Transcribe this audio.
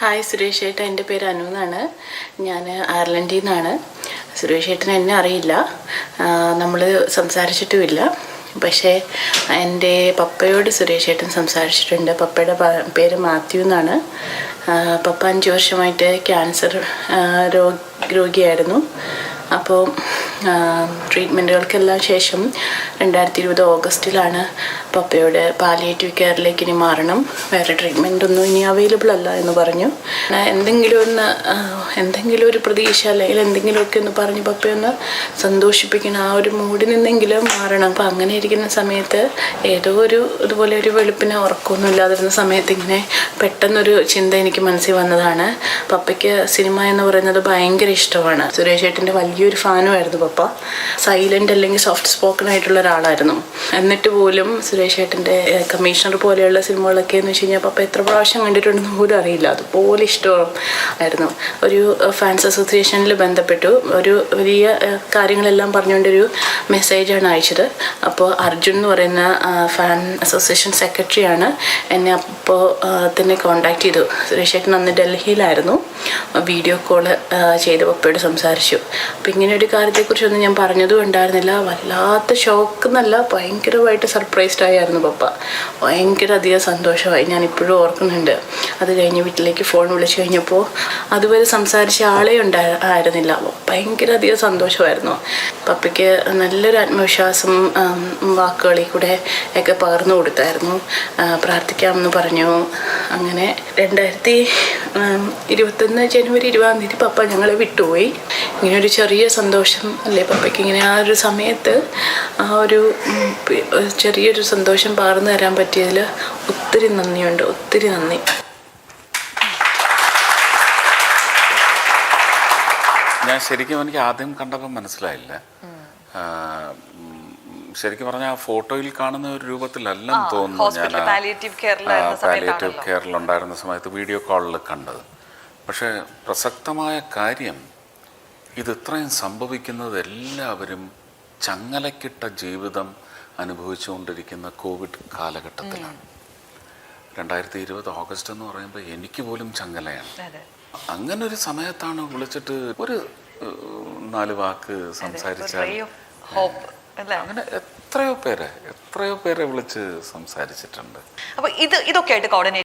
Hi Suresh ഏട്ടൻ, എൻ്റെ പേര് അനു എന്നാണ്. ഞാൻ അയർലൻഡിൽ നിന്നാണ്. സുരേഷ് ഏട്ടൻ എന്നെ അറിയില്ല, നമ്മൾ സംസാരിച്ചിട്ടുമില്ല. പക്ഷേ എൻ്റെ പപ്പയോട് സുരേഷ് ഏട്ടൻ സംസാരിച്ചിട്ടുണ്ട്. പപ്പയുടെ പേര് മാത്യു എന്നാണ്. പപ്പ 5 വർഷമായിട്ട് ക്യാൻസർ രോഗിയായിരുന്നു. അപ്പോൾ ട്രീറ്റ്മെൻറ്റുകൾക്കെല്ലാം ശേഷം 2020 ഓഗസ്റ്റിലാണ് പപ്പയുടെ പാലിയേറ്റീവ് കെയറിലേക്ക് ഇനി മാറണം, വേറെ ട്രീറ്റ്മെൻറ്റൊന്നും ഇനി അവൈലബിൾ അല്ല എന്ന് പറഞ്ഞു. എന്തെങ്കിലും ഒരു പ്രതീക്ഷ അല്ലെങ്കിൽ എന്തെങ്കിലുമൊക്കെ ഒന്ന് പറഞ്ഞ് പപ്പയൊന്ന് സന്തോഷിപ്പിക്കണം, ആ ഒരു മൂഡിൽ നിന്നെങ്കിലും മാറണം. അപ്പോൾ അങ്ങനെ ഇരിക്കുന്ന സമയത്ത് ഏതോ ഇതുപോലെ ഒരു വെളുപ്പിന് ഉറക്കമൊന്നും ഇല്ലാതിരുന്ന സമയത്ത് ഇങ്ങനെ പെട്ടെന്നൊരു ചിന്ത എനിക്ക് മനസ്സിൽ വന്നതാണ്. പപ്പയ്ക്ക് സിനിമ എന്ന് പറയുന്നത് ഭയങ്കര ഇഷ്ടമാണ്. സുരേഷ് ഏട്ടൻ്റെ വലിയൊരു ഫാനുമായിരുന്നു പപ്പ. സൈലൻ്റ് അല്ലെങ്കിൽ സോഫ്റ്റ് സ്പോക്കൺ ആയിട്ടുള്ള ഒരാളായിരുന്നു. എന്നിട്ട് പോലും സുരേഷ് ഏട്ടൻ്റെ കമ്മീഷണർ പോലെയുള്ള സിനിമകളൊക്കെ എന്ന് വെച്ച് കഴിഞ്ഞാൽ പപ്പ എത്ര പ്രാവശ്യം കണ്ടിട്ടുണ്ടെന്ന് പോലും അറിയില്ല, അതുപോലെ ഇഷ്ടമായിരുന്നു. ഒരു ഫാൻസ് അസോസിയേഷനിൽ ബന്ധപ്പെട്ടു, ഒരു വലിയ കാര്യങ്ങളെല്ലാം പറഞ്ഞുകൊണ്ടൊരു മെസ്സേജാണ് അയച്ചത്. അപ്പോൾ അർജുൻ എന്ന് പറയുന്ന ഫാൻ അസോസിയേഷൻ സെക്രട്ടറിയാണ് എന്നെ അപ്പോൾ തന്നെ കോണ്ടാക്ട് ചെയ്തു. സുരേഷ് ഏട്ടൻ അന്ന് ഡൽഹിയിലായിരുന്നു. വീഡിയോ കോള് ചെയ്ത് പപ്പയോട് സംസാരിച്ചു. അപ്പോൾ ഇങ്ങനെ ഒരു കാര്യത്തെക്കുറിച്ചൊന്നും ഞാൻ പറഞ്ഞതും ഉണ്ടായിരുന്നില്ല. വല്ലാത്ത ഷോക്ക് എന്നല്ല, ഭയങ്കരമായിട്ട് സർപ്രൈസ്ഡ് ആയിരുന്നു പപ്പ. ഭയങ്കര അധികം സന്തോഷമായി, ഞാൻ ഇപ്പോഴും ഓർക്കുന്നുണ്ട്. അത് കഴിഞ്ഞ് വീട്ടിലേക്ക് ഫോൺ വിളിച്ചു കഴിഞ്ഞപ്പോൾ അതുവരെ സംസാരിച്ച ആളെ ആയിരുന്നില്ല. ഭയങ്കര അധികം സന്തോഷമായിരുന്നു. പപ്പയ്ക്ക് നല്ലൊരു ആത്മവിശ്വാസം വാക്കുകളിൽ കൂടെ ഒക്കെ പകർന്നു കൊടുത്തായിരുന്നു. പ്രാർത്ഥിക്കാമെന്ന് പറഞ്ഞു. അങ്ങനെ 2021 ജനുവരി 20 പപ്പ ഞങ്ങളെ വിട്ടുപോയി. ഇങ്ങനൊരു ചെറിയ സന്തോഷം അല്ലേ പപ്പയ്ക്ക്, ഇങ്ങനെ ആ ഒരു സമയത്ത് ആ ഒരു ചെറിയൊരു സന്തോഷം പകർന്നു തരാൻ പറ്റിയതിൽ ഒത്തിരി നന്ദിയുണ്ട്, ഒത്തിരി നന്ദി. ഞാൻ ശരിക്കും എനിക്ക് ആദ്യം കണ്ടപ്പോൾ മനസ്സിലായില്ല. ശരിക്കും പറഞ്ഞാൽ ആ ഫോട്ടോയിൽ കാണുന്ന ഒരു രൂപത്തിലല്ലെന്ന് തോന്നുന്നു. ഞാൻ പാലിയേറ്റീവ് കെയറിലുണ്ടായിരുന്ന സമയത്ത് വീഡിയോ കോളിൽ കണ്ടത്. പക്ഷേ പ്രസക്തമായ കാര്യം, ഇത് ഇത്രയും സംഭവിക്കുന്നത് എല്ലാവരും ചങ്ങലക്കിട്ട ജീവിതം അനുഭവിച്ചുകൊണ്ടിരിക്കുന്ന കോവിഡ് കാലഘട്ടത്തിലാണ്. 2020 ഓഗസ്റ്റ് എന്ന് പറയുമ്പോൾ എനിക്ക് പോലും ചങ്ങലയാണ്. അങ്ങനെ ഒരു സമയത്താണ് വിളിച്ചിട്ട് ഒരു 4 വാക്ക് സംസാരിച്ചാൽ, അങ്ങനെ എത്രയോ പേരെ വിളിച്ച് സംസാരിച്ചിട്ടുണ്ട്. അപ്പൊ ഇതൊക്കെ ആയിട്ട് കോർഡിനേറ്റ്